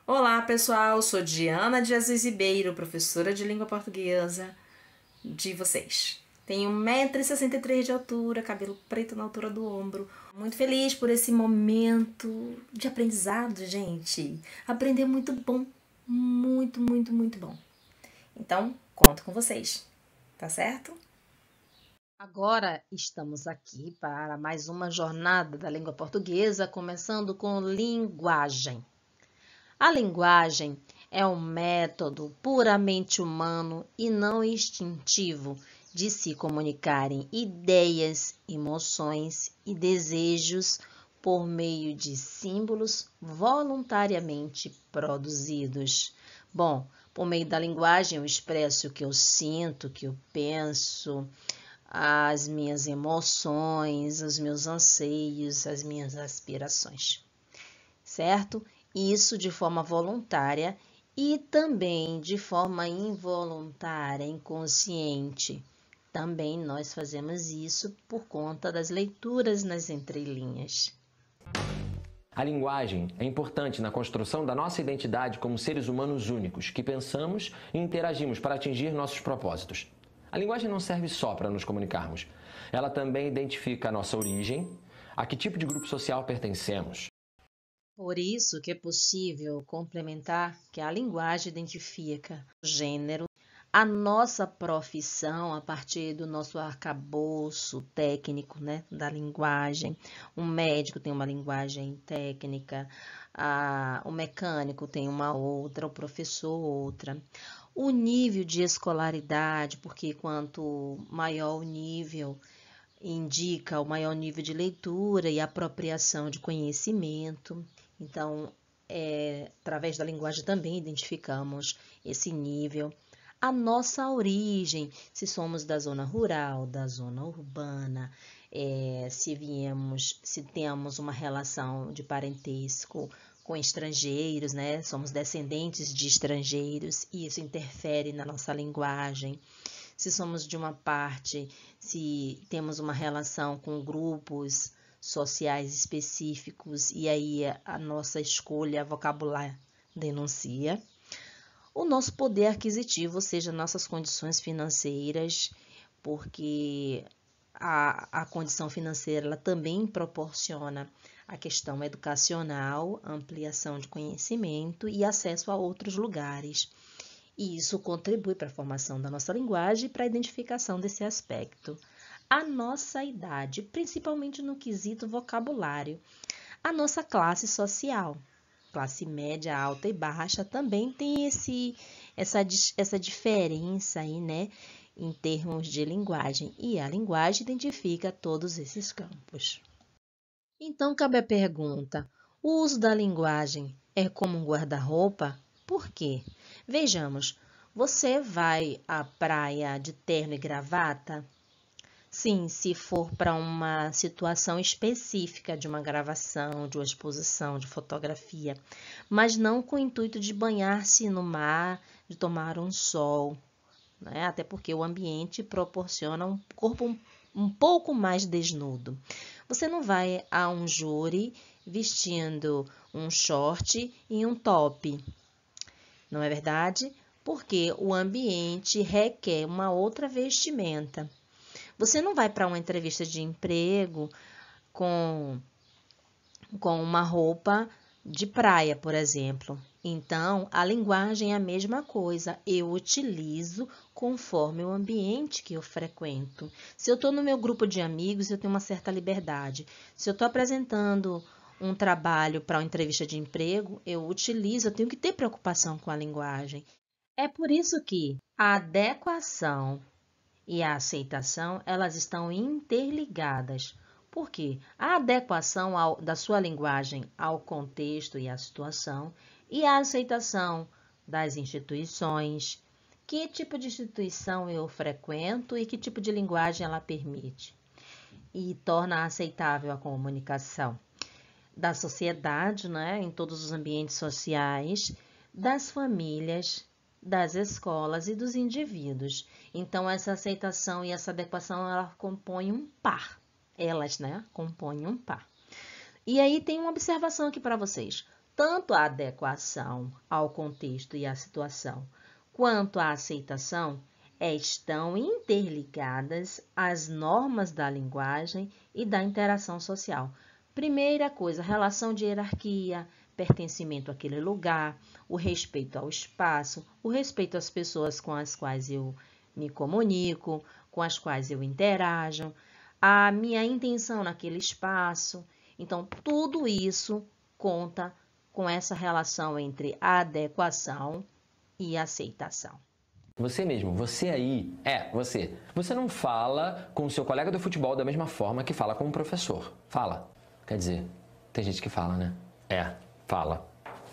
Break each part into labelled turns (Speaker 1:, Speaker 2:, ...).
Speaker 1: Olá, pessoal. Sou Diana de Aziz Ribeiro, professora de língua portuguesa de vocês. Tenho 1,63 m de altura, cabelo preto na altura do ombro. Muito feliz por esse momento de aprendizado, gente. Aprender é muito bom. Muito, muito, muito bom. Então, conto com vocês. Tá certo?
Speaker 2: Agora estamos aqui para mais uma jornada da língua portuguesa, começando com linguagem. A linguagem é um método puramente humano e não instintivo de se comunicarem ideias, emoções e desejos por meio de símbolos voluntariamente produzidos. Bom, por meio da linguagem eu expresso o que eu sinto, o que eu penso, as minhas emoções, os meus anseios, as minhas aspirações, certo? Isso de forma voluntária e também de forma involuntária, inconsciente. Também nós fazemos isso por conta das leituras nas entrelinhas.
Speaker 3: A linguagem é importante na construção da nossa identidade como seres humanos únicos, que pensamos e interagimos para atingir nossos propósitos. A linguagem não serve só para nos comunicarmos. Ela também identifica a nossa origem, a que tipo de grupo social pertencemos.
Speaker 2: Por isso que é possível complementar que a linguagem identifica o gênero, a nossa profissão a partir do nosso arcabouço técnico, né, da linguagem. Um médico tem uma linguagem técnica, o mecânico tem uma outra, o professor outra. O nível de escolaridade, porque quanto maior o nível, indica o maior nível de leitura e apropriação de conhecimento. Então, através da linguagem também identificamos esse nível. A nossa origem, se somos da zona rural, da zona urbana, se temos uma relação de parentesco com estrangeiros, né? Somos descendentes de estrangeiros e isso interfere na nossa linguagem. Se somos de uma parte, se temos uma relação com grupos sociais específicos e aí a nossa escolha vocabular denuncia. O nosso poder aquisitivo, ou seja, nossas condições financeiras, porque a condição financeira ela também proporciona a questão educacional, ampliação de conhecimento e acesso a outros lugares. E isso contribui para a formação da nossa linguagem e para a identificação desse aspecto. A nossa idade, principalmente no quesito vocabulário. A nossa classe social, classe média, alta e baixa, também tem essa diferença aí, né, em termos de linguagem. E a linguagem identifica todos esses campos. Então, cabe a pergunta: o uso da linguagem é como um guarda-roupa? Por quê? Vejamos, você vai à praia de terno e gravata? Sim, se for para uma situação específica de uma gravação, de uma exposição, de fotografia, mas não com o intuito de banhar-se no mar, de tomar um sol, né? Até porque o ambiente proporciona um corpo um pouco mais desnudo. Você não vai a um júri vestindo um short e um top, não é verdade? Porque o ambiente requer uma outra vestimenta. Você não vai para uma entrevista de emprego com, com uma roupa de praia, por exemplo. Então, a linguagem é a mesma coisa. Eu utilizo conforme o ambiente que eu frequento. Se eu estou no meu grupo de amigos, eu tenho uma certa liberdade. Se eu estou apresentando um trabalho para uma entrevista de emprego, eu tenho que ter preocupação com a linguagem. É por isso que a adequação e a aceitação, elas estão interligadas. Por quê? A adequação da sua linguagem ao contexto e à situação e a aceitação das instituições. Que tipo de instituição eu frequento e que tipo de linguagem ela permite? E torna aceitável a comunicação da sociedade, né, em todos os ambientes sociais, das famílias, das escolas e dos indivíduos. Então, essa aceitação e essa adequação, ela compõem um par. Elas, né, compõem um par. E aí tem uma observação aqui para vocês. tanto a adequação ao contexto e à situação, quanto a aceitação estão interligadas às normas da linguagem e da interação social. Primeira coisa, relação de hierarquia, pertencimento àquele lugar, o respeito ao espaço, o respeito às pessoas com as quais eu me comunico, com as quais eu interajo, a minha intenção naquele espaço. Então, tudo isso conta com essa relação entre adequação e aceitação.
Speaker 3: Você mesmo, você aí, você não fala com o seu colega do futebol da mesma forma que fala com o professor. Fala. Quer dizer, tem gente que fala, né? Fala.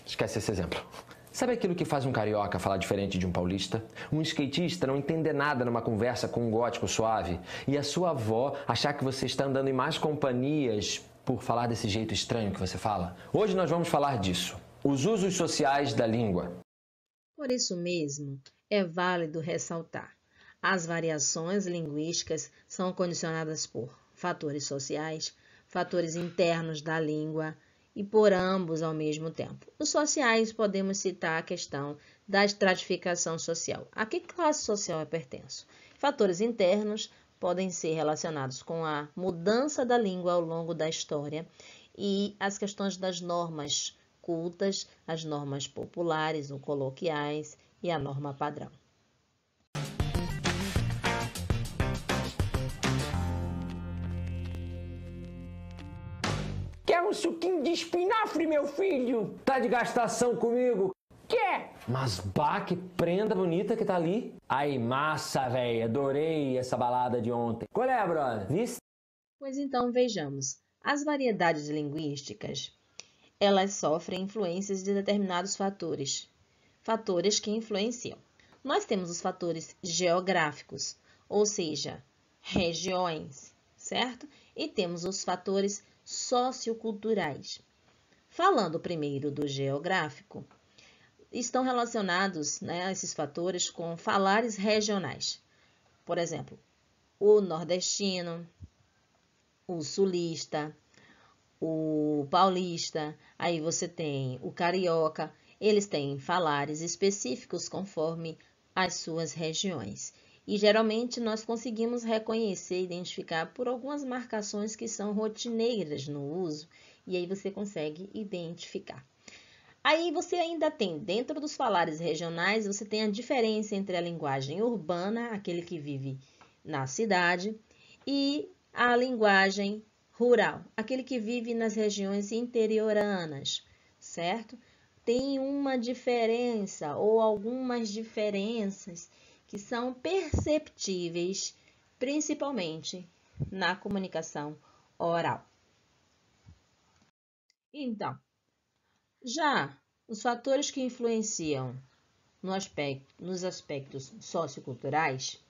Speaker 3: Esquece esse exemplo. Sabe aquilo que faz um carioca falar diferente de um paulista? Um skatista não entender nada numa conversa com um gótico suave? E a sua avó achar que você está andando em más companhias por falar desse jeito estranho que você fala? Hoje nós vamos falar disso. Os usos sociais da língua.
Speaker 2: Por isso mesmo, é válido ressaltar: as variações linguísticas são condicionadas por fatores sociais, fatores internos da língua e por ambos ao mesmo tempo. Os sociais, podemos citar a questão da estratificação social. A que classe social eu pertenço? Fatores internos podem ser relacionados com a mudança da língua ao longo da história e as questões das normas cultas, as normas populares ou coloquiais e a norma padrão.
Speaker 3: Quer um suquinho de espinafre, meu filho? Tá de gastação comigo? Quer? Mas bah, que prenda bonita que tá ali. Ai, massa, velho. Adorei essa balada de ontem. Qual é, brother? Viste?
Speaker 2: Pois então, vejamos. As variedades linguísticas, elas sofrem influências de determinados fatores. Fatores que influenciam. Nós temos os fatores geográficos, ou seja, regiões, certo? E temos os fatores socioculturais. Falando primeiro do geográfico, estão relacionados, esses fatores com falares regionais. Por exemplo, o nordestino, o sulista, o paulista, aí você tem o carioca, eles têm falares específicos conforme as suas regiões. E geralmente nós conseguimos reconhecer e identificar por algumas marcações que são rotineiras no uso, e aí você consegue identificar. Aí você ainda tem, dentro dos falares regionais, você tem a diferença entre a linguagem urbana, aquele que vive na cidade, e a linguagem rural, aquele que vive nas regiões interioranas, certo? Tem uma diferença ou algumas diferenças que são perceptíveis, principalmente na comunicação oral. Então, já os fatores que influenciam nos aspectos socioculturais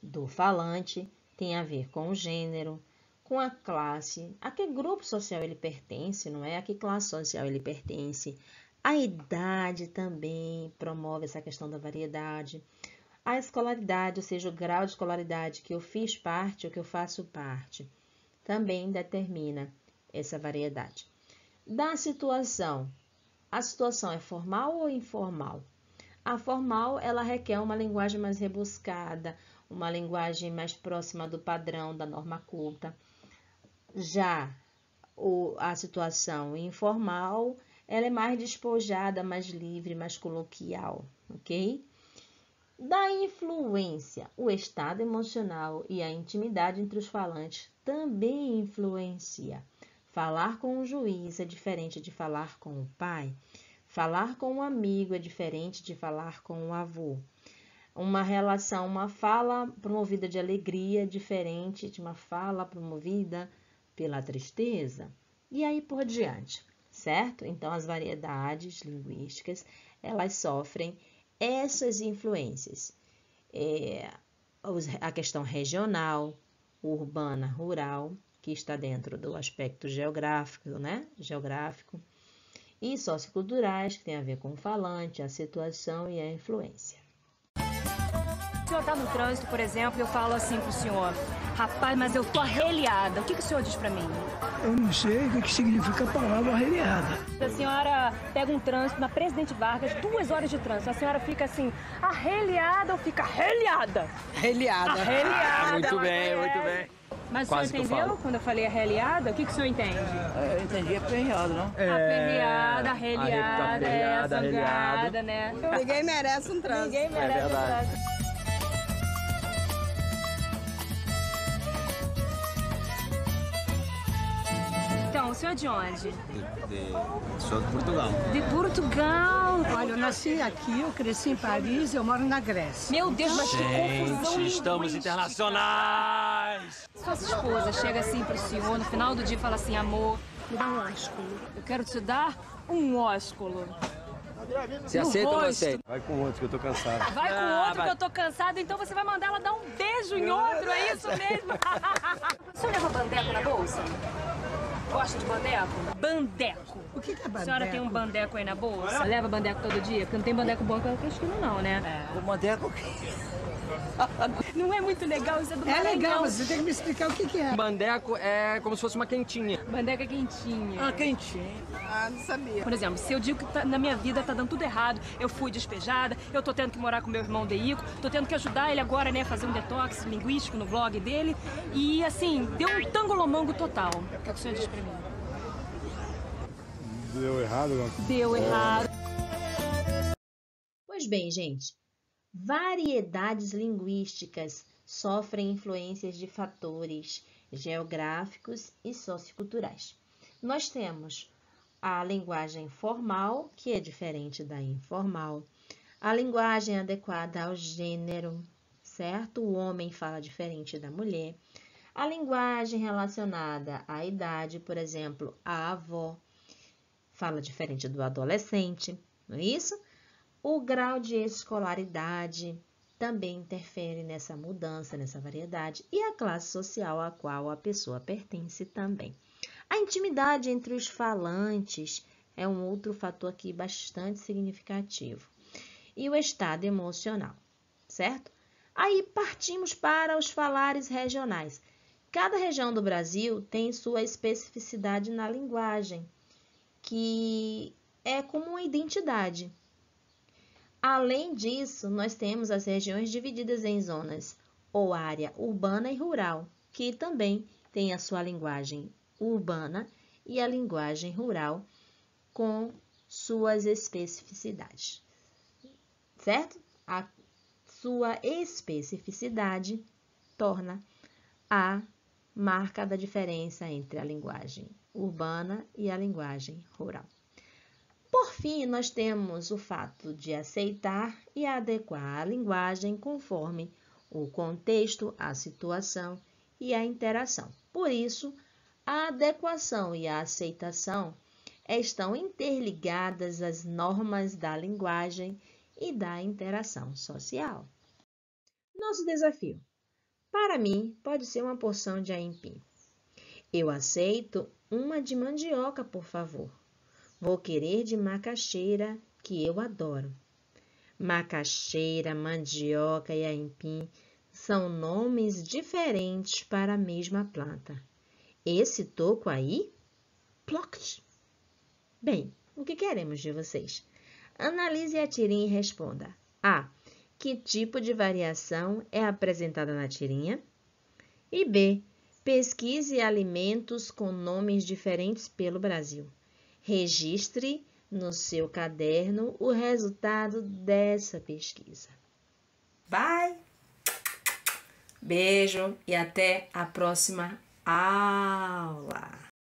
Speaker 2: do falante têm a ver com o gênero, com a classe, a que grupo social ele pertence, não é? A que classe social ele pertence. A idade também promove essa questão da variedade. A escolaridade, ou seja, o grau de escolaridade que eu fiz parte ou que eu faço parte, também determina essa variedade. Da situação, a situação é formal ou informal? A formal, ela requer uma linguagem mais rebuscada, uma linguagem mais próxima do padrão, da norma culta. Já a situação informal, ela é mais despojada, mais livre, mais coloquial, ok? Da influência, o estado emocional e a intimidade entre os falantes também influencia. Falar com um juiz é diferente de falar com o pai. Falar com um amigo é diferente de falar com um avô. Uma relação, uma fala promovida de alegria é diferente de uma fala promovida pela tristeza. E aí por diante, certo? Então, as variedades linguísticas, elas sofrem essas influências. A questão regional, urbana, rural, que está dentro do aspecto geográfico, Geográfico. E socioculturais, que tem a ver com o falante, a situação e a influência.
Speaker 4: O senhor está no trânsito, por exemplo, eu falo assim para o senhor: Rapaz, mas eu tô arreliada. O que o senhor diz pra mim?
Speaker 5: Eu não sei o que significa a palavra arreliada.
Speaker 4: A senhora pega um trânsito na Presidente Vargas, 2 horas de trânsito. A senhora fica assim, arreliada ou fica arreliada?
Speaker 6: Arreliada.
Speaker 4: Arreliada.
Speaker 6: Muito bem, muito bem.
Speaker 4: Mas
Speaker 6: Quase
Speaker 4: o
Speaker 6: que eu
Speaker 4: senhor entendeu
Speaker 6: falo.
Speaker 4: quando eu falei arreliada? O que o senhor entende?
Speaker 6: Eu entendi aperreado, não?
Speaker 4: Aperreada, arreliada, zangada, né?
Speaker 7: Ninguém merece um trânsito.
Speaker 4: Ninguém merece um
Speaker 6: verdade.
Speaker 4: trânsito. Então, o senhor é de onde?
Speaker 8: Sou de Portugal.
Speaker 4: De Portugal.
Speaker 7: Olha, eu nasci aqui, eu cresci em Paris, eu moro na Grécia.
Speaker 4: Meu Deus, mas que confusão
Speaker 6: Estamos
Speaker 4: linguística.
Speaker 6: internacionais!
Speaker 4: Sua esposa chega assim pro senhor no final do dia e fala assim, amor, me dá um ósculo. Eu quero te dar um ósculo.
Speaker 6: Você
Speaker 4: No
Speaker 6: aceita ou não
Speaker 4: rosto.
Speaker 6: aceita?
Speaker 8: Vai com outro que eu tô cansado.
Speaker 4: Vai com outro que eu tô cansada, então você vai mandar ela dar um beijo em outro, é isso mesmo? O senhor leva bandeco na bolsa? Gosta de bandeco? Bandeco.
Speaker 7: O que é
Speaker 4: A
Speaker 7: bandeco?
Speaker 4: senhora tem um bandeco aí na bolsa? Leva bandeco todo dia? Porque não tem bandeco bom que é esquina não, né?
Speaker 6: O Mandeco.
Speaker 4: Não é muito legal, isso é do
Speaker 7: É
Speaker 4: Maranhão.
Speaker 7: legal, mas você tem que me explicar o que é.
Speaker 6: Mandeco é como se fosse uma quentinha.
Speaker 4: Bandeca quentinha.
Speaker 6: Quentinha.
Speaker 7: Ah, não sabia.
Speaker 4: Por exemplo, se eu digo que na minha vida tá dando tudo errado, eu fui despejada, eu tô tendo que morar com meu irmão Deico, tô tendo que ajudar ele agora, né, a fazer um detox linguístico no vlog dele. E assim, deu um tangolomango total. O que o senhor diz pra mim?
Speaker 8: Deu errado?
Speaker 4: Deu errado.
Speaker 2: Pois bem, gente, variedades linguísticas sofrem influências de fatores geográficos e socioculturais. Nós temos a linguagem formal, que é diferente da informal, a linguagem adequada ao gênero, certo? O homem fala diferente da mulher. A linguagem relacionada à idade, por exemplo, a avó fala diferente do adolescente, não é isso? O grau de escolaridade também interfere nessa mudança, nessa variedade, e a classe social a qual a pessoa pertence também. A intimidade entre os falantes é um outro fator aqui bastante significativo. E o estado emocional, certo? Aí partimos para os falares regionais. Cada região do Brasil tem sua especificidade na linguagem, que é como uma identidade. Além disso, nós temos as regiões divididas em zonas, ou área urbana e rural, que também tem a sua linguagem urbana e a linguagem rural com suas especificidades, certo? A sua especificidade torna a marca da diferença entre a linguagem urbana e a linguagem rural. Por fim, nós temos o fato de aceitar e adequar a linguagem conforme o contexto, a situação e a interação. Por isso, a adequação e a aceitação estão interligadas às normas da linguagem e da interação social. Nosso desafio. Para mim, pode ser uma porção de aipim. Eu aceito uma de mandioca, por favor. Vou querer de macaxeira, que eu adoro. Macaxeira, mandioca e aipim são nomes diferentes para a mesma planta. Esse toco aí? Ploct. Bem, o que queremos de vocês? Analise a tirinha e responda. A. Que tipo de variação é apresentada na tirinha? E B. Pesquise alimentos com nomes diferentes pelo Brasil. Registre no seu caderno o resultado dessa pesquisa.
Speaker 1: Bye! Beijo e até a próxima aula!